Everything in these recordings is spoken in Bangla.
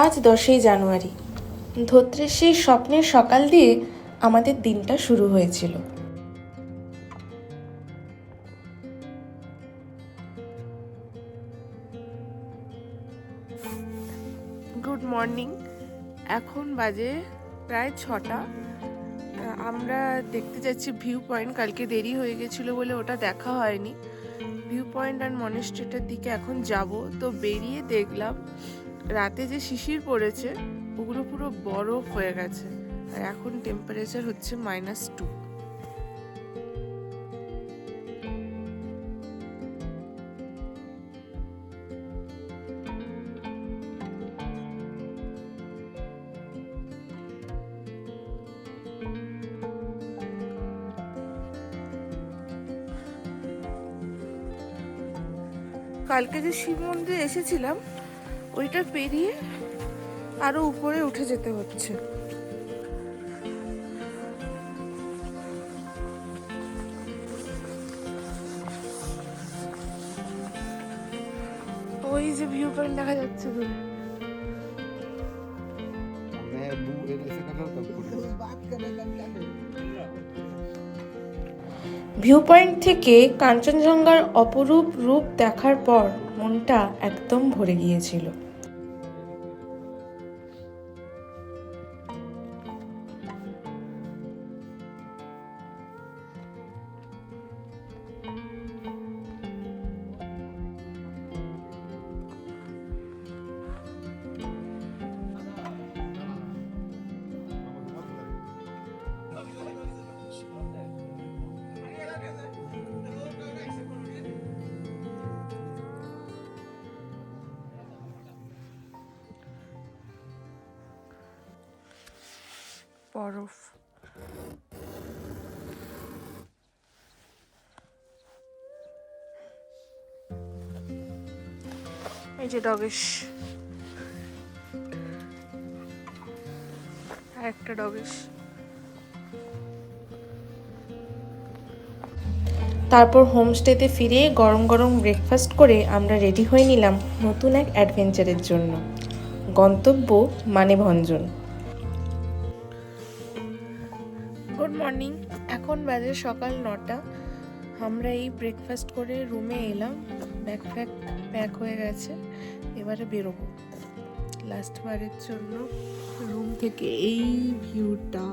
আজ 10ই জানুয়ারি। ধত্রের সেই স্বপ্নের সকাল দিয়ে আমাদের দিনটা শুরু হয়েছিল। Good morning. এখন বাজে প্রায় 6টা। আমরা দেখতে যাচ্ছি ভিউ পয়েন্ট। কালকে দেরি হয়ে গেছিলো বলে ওটা দেখা হয়নি। ভিউ পয়েন্ট আর মনেস্ট্রিটার দিকে এখন যাব। তো বেরিয়ে দেখলাম রাতে যে শিশির পড়েছে ওগুলো পুরো বরফ হয়ে গেছে, আর এখন টেম্পারেচার হচ্ছে -2। কালকে যে শিব মন্দিরে এসেছিলাম ওইটা পেরিয়ে আরো উপরে উঠে যেতে হচ্ছে। ওই যে ভিউ পয়েন্ট দেখা যাচ্ছে দূরে। ভিউ পয়েন্ট থেকে কাঞ্চনজঙ্ঘার অপরূপ রূপ দেখার পর মনটা একদম ভরে গিয়েছিল। বরফ। এই যে ডগেশ, আর একটা ডগেশ। তারপর হোমস্টেতে ফিরে গরম গরম ব্রেকফাস্ট করে আমরা রেডি হয়ে নিলাম নতুন এক অ্যাডভেঞ্চারের জন্য। গন্তব্য মানেভঞ্জন। Good morning. এখন বাজে সকাল 9টা। আমরা এই ব্রেকফাস্ট করে রুমে এলাম। ব্যাগ প্যাক হয়ে গেছে, এবারে বেরোবো লাস্ট বারের জন্য। রুম থেকে এই ভিউটা,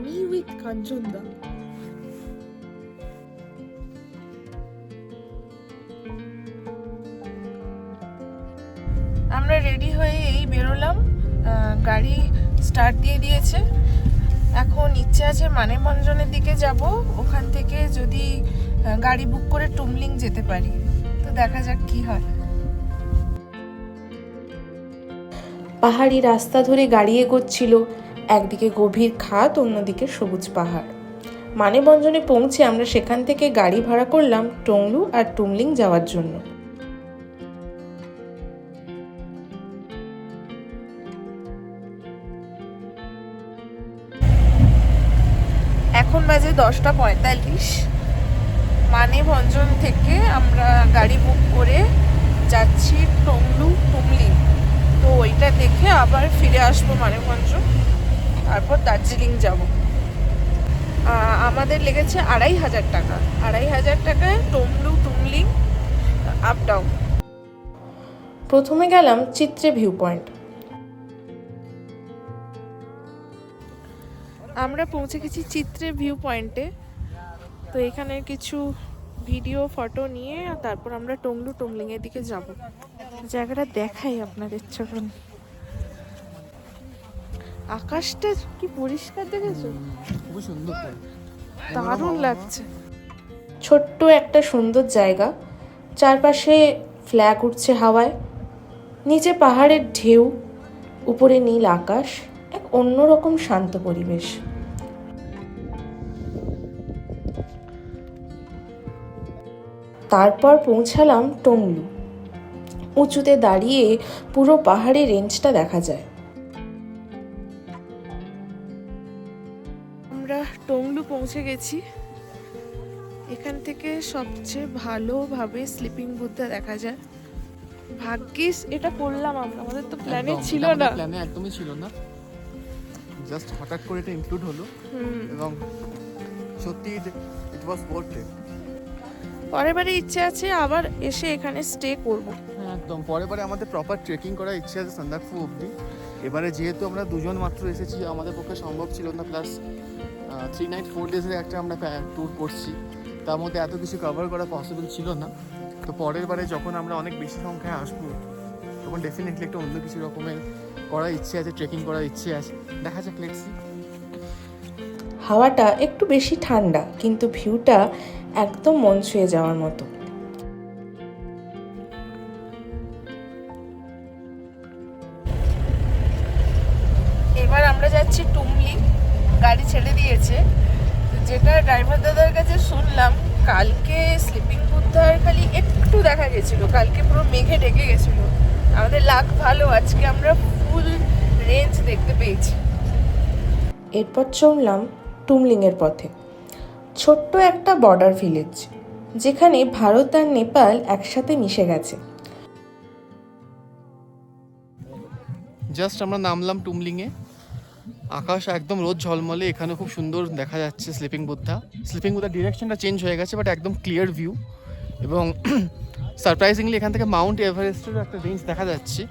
মি উইথ কাঞ্চনদা। আমরা রেডি হয়ে এই বেরোলাম। গাড়ি স্টার্ট দিয়ে দিয়েছে। এখন ইচ্ছে আছে মানেভঞ্জনের দিকে যাব। ওখান থেকে যদি গাড়ি বুক করে টুমলিং যেতে পারি, তো দেখা যাক কি হয়। পাহাড়ি রাস্তা ধরে গাড়ি এগোচ্ছিল। একদিকে গভীর খাদ, অন্যদিকে সবুজ পাহাড়। মানেভঞ্জনে পৌঁছে আমরা সেখান থেকে গাড়ি ভাড়া করলাম টংলু আর টুমলিং যাওয়ার জন্য। এখন বাজে 10:45। মানেভঞ্জন থেকে আমরা গাড়ি বুক করে যাচ্ছি টংলু টুমলিং। তো ওইটা দেখে আবার ফিরে আসবো মানেভঞ্জন, তারপর দার্জিলিং যাব। আমাদের লেগেছে 2500 টাকা। 2500 টাকায় টংলু টুমলিং আপ ডাউন। প্রথমে গেলাম চিত্রে ভিউ পয়েন্ট। আমরা পৌঁছে গেছি চিত্রে ভিউ পয়েন্টে। তো এখানে কিছু ভিডিও ফটো নিয়ে তারপর আমরা টংলু টুমলিং এর দিকে যাব। জায়গাটা দেখাই আপনাদের চলুন। আকাশটা কি পরিষ্কার দেখেছো, খুব সুন্দর, দারুণ লাগছে। ছোট্ট একটা সুন্দর জায়গা, চারপাশে ফ্ল্যাগ উঠছে হাওয়ায়, নিচে পাহাড়ের ঢেউ, উপরে নীল আকাশ, এক অন্যরকম শান্ত পরিবেশ। তারপর পৌঁছালাম টংলু। উঁচুতে দাঁড়িয়ে পুরো পাহাড়ি রেঞ্জটা দেখা যায়। আমরা টংলু পৌঁছে গেছি। এখান থেকে সবচেয়ে ভালোভাবে স্লিপিং বুথটা দেখা যায়। ভাগ্যিস এটা করলাম আমরা, আমাদের তো প্ল্যানে ছিল না। প্ল্যানে একদমই ছিল না, জাস্ট হঠাৎ করে এটা ইনক্লুড হলো এবং সত্যি ইট ওয়াজ ওয়ার্থ ইট। পরের বারে ইচ্ছে আছে আবার এসে এখানে স্টে করব। হ্যাঁ একদম, পরের বারে আমাদের প্রপার ট্রেকিং করার ইচ্ছে আছে সন্দাকফু অবধি। এবারে যেহেতু আমরা দুজন মাত্র এসেছি, আমাদের পক্ষে সম্ভব ছিল না, প্লাস 3 নাইট 4 ডেজের একটা আমরা ট্যুর করছি, তার মধ্যে এত কিছু কভার করা পসিবল ছিল না। তো পরের বারে যখন আমরা অনেক বেশি সংখ্যায় আসবো, তখন ডেফিনেটলি একটা অন্য কিছু রকমের করার ইচ্ছে আছে, ট্রেকিং করার ইচ্ছে আছে, দেখা যাক, লেটস সি। হাওয়াটা একটু বেশি ঠান্ডা, কিন্তু ভিউটা একদম মন ছুঁয়ে যাওয়ার মতো। এবার আমরা যাচ্ছি টুমলিং, গাড়ি ছেড়ে দিয়েছে। যেটা ড্রাইভার দাদার কাছে শুনলাম, কালকে স্লিপিং বুদ্ধার খালি একটু দেখা গেছিল, কালকে পুরো মেঘে ঢেকে গেছিল। আমাদের লাক ভালো, আজকে আমরা ফুল রেঞ্জ দেখতে পেয়েছি। এরপর চললাম টুমলিংয়ের পথে। ছোট্ট একটা বর্ডার ভিলেজ, যেখানে ভারত আর নেপাল একসাথে মিশে গেছে। জাস্ট আমরা নামলাম টুমলিংয়ে, আকাশ একদম রোদ ঝলমলে, এখানে খুব সুন্দর দেখা যাচ্ছে স্লিপিং বুদ্ধার ডিরেকশনটা চেঞ্জ হয়ে গেছে, বাট একদম ক্লিয়ার ভিউ। এবং সারপ্রাইজিংলি এখান থেকে মাউন্ট এভারেস্টের একটা রেঞ্জ দেখা যাচ্ছে।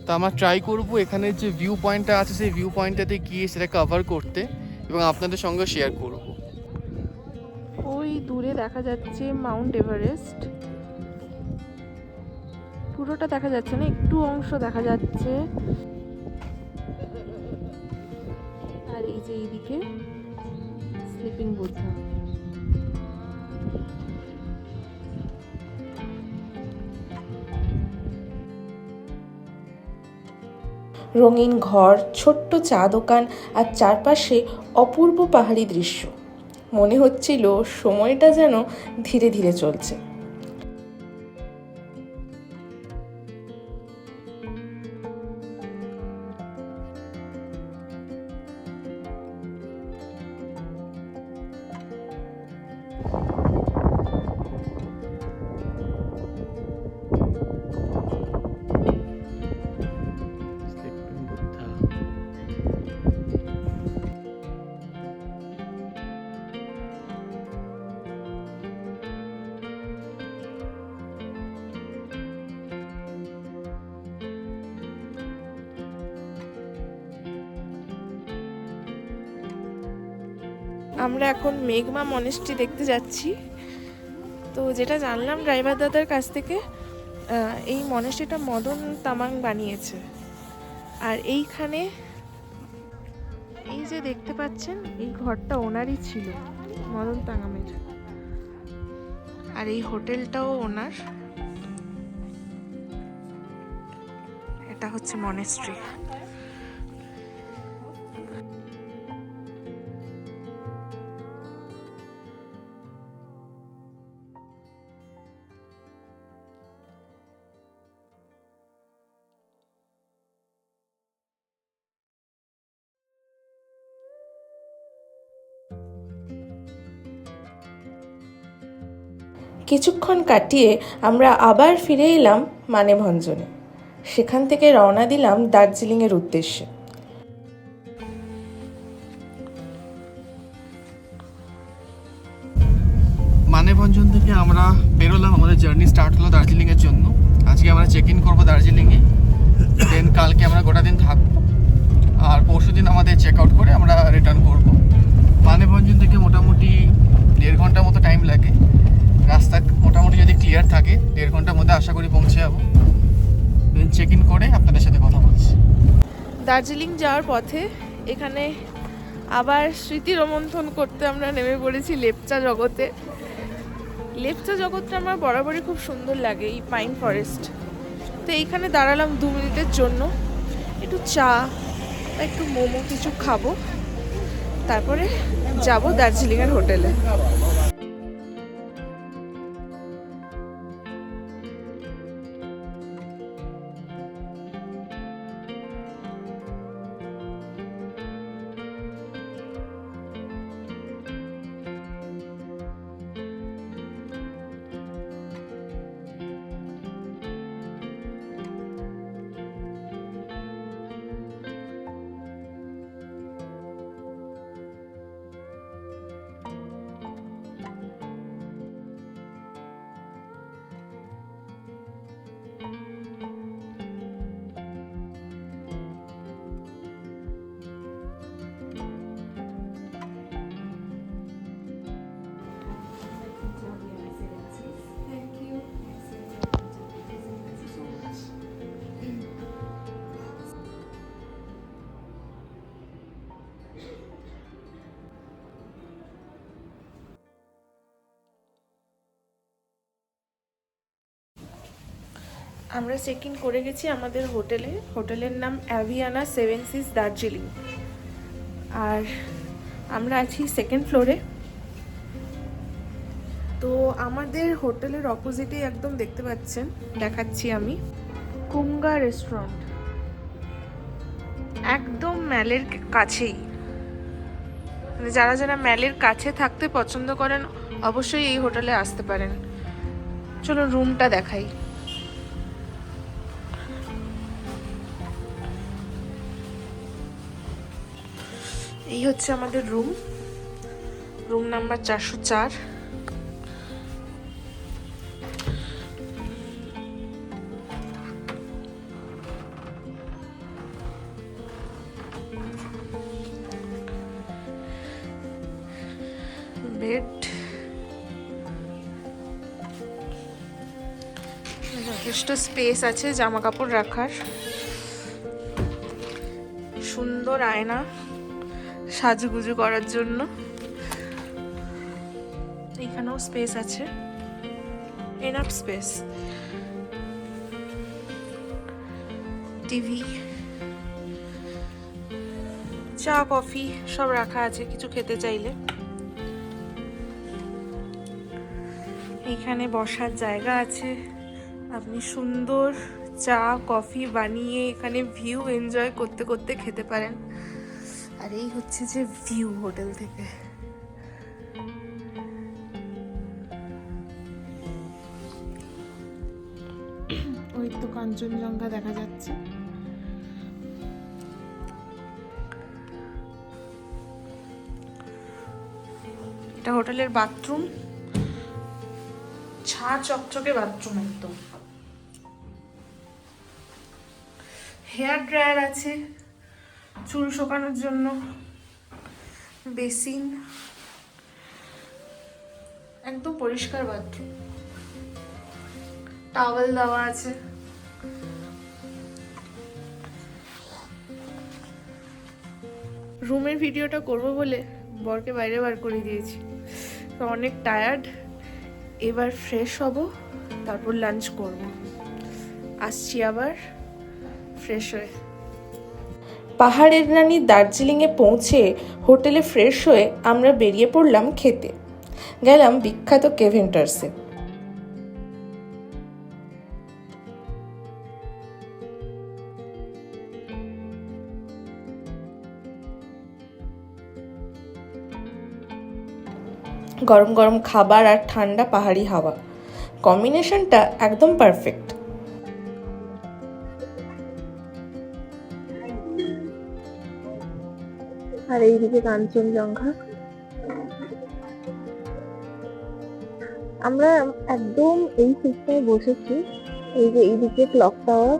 তো আমরা ট্রাই করব এখানে যে ভিউ পয়েন্টটা আছে সেই ভিউ পয়েন্টটাতে গিয়ে সেটা কভার করতে এবং আপনাদের সঙ্গে শেয়ার করব। ওই দূরে দেখা যাচ্ছে মাউন্ট এভারেস্ট, পুরোটা দেখা যাচ্ছে না, একটু অংশ দেখা যাচ্ছে। আর এই যে এইদিকে স্লিপিং বুদ্ধা। রঙিন ঘর, ছোট্ট চা দোকান আর চারপাশে অপূর্ব পাহাড়ি দৃশ্য। মনে হচ্ছিল সময়টা যেন ধীরে ধীরে চলছে। আমরা এখন মেঘমা মনেস্ট্রি দেখতে যাচ্ছি। তো যেটা জানলাম ড্রাইভার দাদার কাছ থেকে, এই মনেস্ট্রিটা মদন তামাং বানিয়েছে। আর এইখানে এই যে দেখতে পাচ্ছেন, এই ঘরটা ওনারই ছিল, মদন তামাংয়ের। আর এই হোটেলটাও ওনার। এটা হচ্ছে মনেস্ট্রি। কিছুক্ষণ কাটিয়ে আমরা আবার ফিরে এলাম মানেভঞ্জনে। সেখান থেকে রওনা দিলাম দার্জিলিংয়ের উদ্দেশ্যে। মানেভঞ্জন থেকে আমরা বেরোলাম, আমাদের জার্নি স্টার্ট হলো দার্জিলিংয়ের জন্য। আজকে আমরা চেক ইন করবো দার্জিলিংয়ে, দেন কালকে আমরা গোটা দিন থাকবো, আর পরশু দিন আমাদের চেক আউট করে আমরা রিটার্ন করবো। মানেভঞ্জন থেকে মোটামুটি 1.5 ঘন্টার মতো টাইম লাগে। রাস্তা মোটামুটি যদি ক্লিয়ার থাকে 1.5 ঘন্টার মধ্যে আশা করি পৌঁছে যাবো। দেন চেক ইন করে আপনাদের সাথে কথা বলছি। দার্জিলিং যাওয়ার পথে এখানে আবার স্মৃতি রোমন্থন করতে আমরা নেমে পড়েছি লেপচা জগতে। লেপচা জগৎটা আমার বরাবরই খুব সুন্দর লাগে, এই পাইন ফরেস্ট। তো এইখানে দাঁড়ালাম 2 মিনিটের জন্য, একটু চা বা একটু মোমো কিছু খাবো, তারপরে যাব দার্জিলিংয়ের হোটেলে। আমরা চেক ইন করে গেছি আমাদের হোটেলের নাম অ্যাভিয়ানা 7 সিজ দার্জিলিং। আর আমরা আছি সেকেন্ড ফ্লোরে। তো আমাদের হোটেলের অপোজিটে একদম দেখতে পাচ্ছেন, দেখাচ্ছি আমি, কুঙ্গা রেস্টুরেন্ট, একদম ম্যালের কাছেই। মানে যারা যারা ম্যালের কাছে থাকতে পছন্দ করেন অবশ্যই এই হোটেলে আসতে পারেন। চলো রুমটা দেখাই। এই হচ্ছে আমাদের রুম নাম্বার 404। বেড, যথেষ্ট স্পেস আছে জামা কাপড় রাখার, সুন্দর আয়না সাজুগুজু করার জন্য, এখানেও স্পেস আছে, এনাফ স্পেস। টিভি, চা কফি সব রাখা আছে কিছু খেতে চাইলে। এখানে বসার জায়গা আছে, আপনি সুন্দর চা কফি বানিয়ে এখানে ভিউ এনজয় করতে করতে খেতে পারেন। আর এই হচ্ছে যে ভিউ হোটেল থেকে। ওই তো কাঞ্চনজঙ্ঘা দেখা যাচ্ছে। এটা হোটেলের বাথরুম, ছা চকচকে বাথরুম একদম। হেয়ার ড্রায়ার আছে চুল শুকানোর জন্য, বেসিন, একদম পরিষ্কার বাথরুম, টাওয়েল দেওয়া আছে। রুমের ভিডিওটা করব বলে বরকে বাইরে বার করে দিয়েছি, তো অনেক টায়ার্ড। এবার ফ্রেশ হব, তারপর লাঞ্চ করব। আসছি আবার ফ্রেশ হয়ে। পাহাড়ের রানী দার্জিলিংয়ে পৌঁছে হোটেলে ফ্রেশ হয়ে আমরা বেরিয়ে পড়লাম খেতে। গেলাম বিখ্যাত কেভেন্টার্সে। গরম গরম খাবার আর ঠান্ডা পাহাড়ি হাওয়া, কম্বিনেশনটা একদম পারফেক্ট। আর এইদিকে কাঞ্চনজঙ্ঘা। আমরা একদম এই সিটটায় বসেছি, এই যে এইদিকে ক্লক টাওয়ার।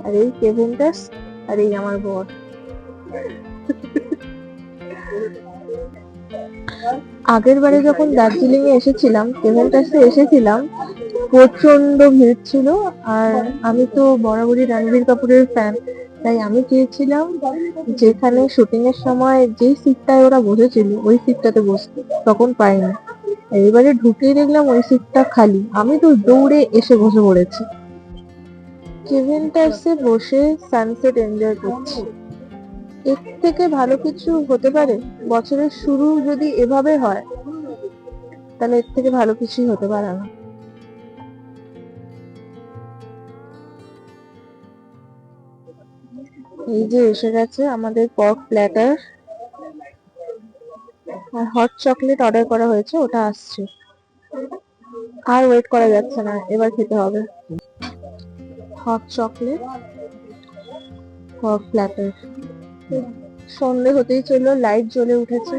আর এই কেভেন্টার্স, আর এই আমার বর। আগের বারে যখন দার্জিলিং এ এসেছিলাম, কেভেন্টার্সে এসেছিলাম, প্রচন্ড ভিড় ছিল। আর আমি তো বরাবরই রণবীর কাপুরের ফ্যান, তাই আমি চেয়েছিলাম যেখানে শুটিং এর সময় যেই সিটটায় ওরা বসেছিল ওই সিটটাতে বসতে, তখন পাইনি। এইবারে ঢুকেই দেখলাম ওই সিটটা খালি, আমি তো দৌড়ে এসে বসে পড়েছি। কেভেন্টার্সে বসে সানসেট এনজয় করছি। এর থেকে ভালো কিছু হতে পারে? বছরের শুরু যদি এভাবে হয় তাহলে এর থেকে ভালো কিছুই হতে পারে না। এই যে এসে গেছে আমাদের পর্ক প্ল্যাটার, আর হট চকলেট অর্ডার করা হয়েছে, ওটা আসছে। আর ওয়েট করা যাচ্ছে না, এবার খেতে হবে। Hot chocolate pork platter. সন্ধে হতেই চললো, লাইট জ্বলে উঠেছে।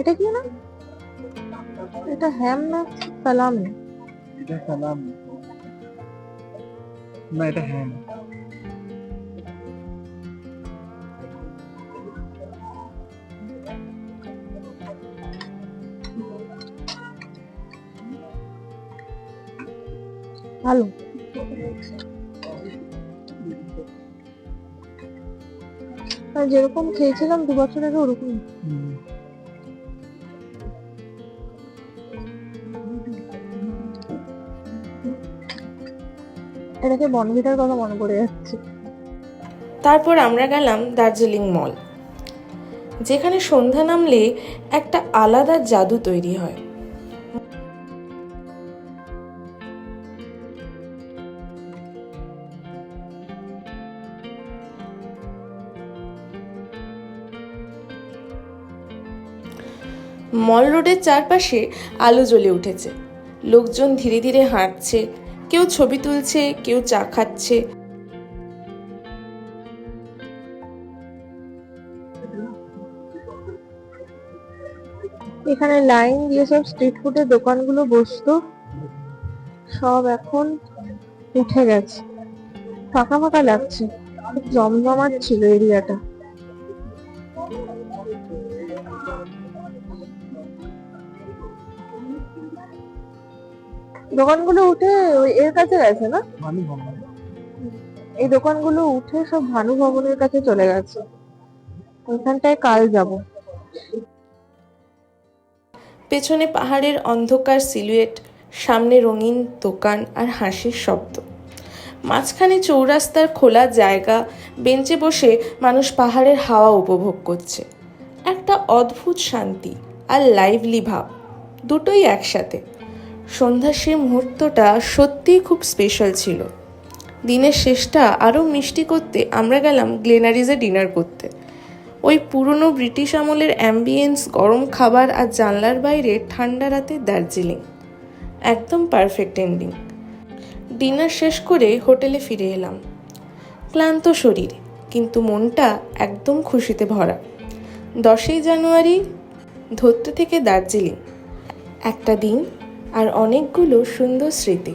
এটা কি না? এটা হ্যাম না সালামি? এটা সালাম না, এটা হ্যাম। ভালো। আর যেরকম খেয়েছিলাম 2 বছর আগে ওরকম। এটাকে বনভিটার কথা মনে পড়ে যাচ্ছে। তারপর আমরা গেলাম দার্জিলিং মল, যেখানে সন্ধ্যা নামলে একটা আলাদা জাদু তৈরি হয়। মল রোডের চারপাশে আলো জ্বলে উঠেছে, লোকজন ধীরে ধীরে হাঁটছে, কেউ ছবি তুলছে, কেউ চা খাচ্ছে। এখানে লাইন দিয়ে সব স্ট্রিট ফুডের দোকানগুলো বসতো, সব এখন উঠে গেছে, ফাঁকা ফাঁকা লাগছে। খুব জমজমাট ছিল এরিয়াটা। দোকানগুলো উঠে ওই এর কাছে গেছে না, এই দোকানগুলো উঠে সব ভানু ভবনের কাছে চলে গেছে। ওইখানটায় কাল যাব। পেছনে পাহাড়ের অন্ধকার সিলুয়েট, সামনে রঙিন দোকান আর হাসির শব্দ। মাঝখানে চৌরাস্তার খোলা জায়গা, বেঞ্চে বসে মানুষ পাহাড়ের হাওয়া উপভোগ করছে। একটা অদ্ভুত শান্তি আর লাইভলি ভাব, দুটোই একসাথে। সন্ধ্যার সেই মুহূর্তটা সত্যিই খুব স্পেশাল ছিল। দিনের শেষটা আরও মিষ্টি করতে আমরা গেলাম গ্লেনারিজে ডিনার করতে। ওই পুরনো ব্রিটিশ আমলের অ্যাম্বিয়েন্স, গরম খাবার আর জানলার বাইরে ঠান্ডা রাতে দার্জিলিং, একদম পারফেক্ট এন্ডিং। ডিনার শেষ করে হোটেলে ফিরে এলাম, ক্লান্ত শরীর কিন্তু মনটা একদম খুশিতে ভরা। 10ই জানুয়ারি, ধরতে থেকে দার্জিলিং, একটা দিন আর অনেকগুলো সুন্দর স্মৃতি।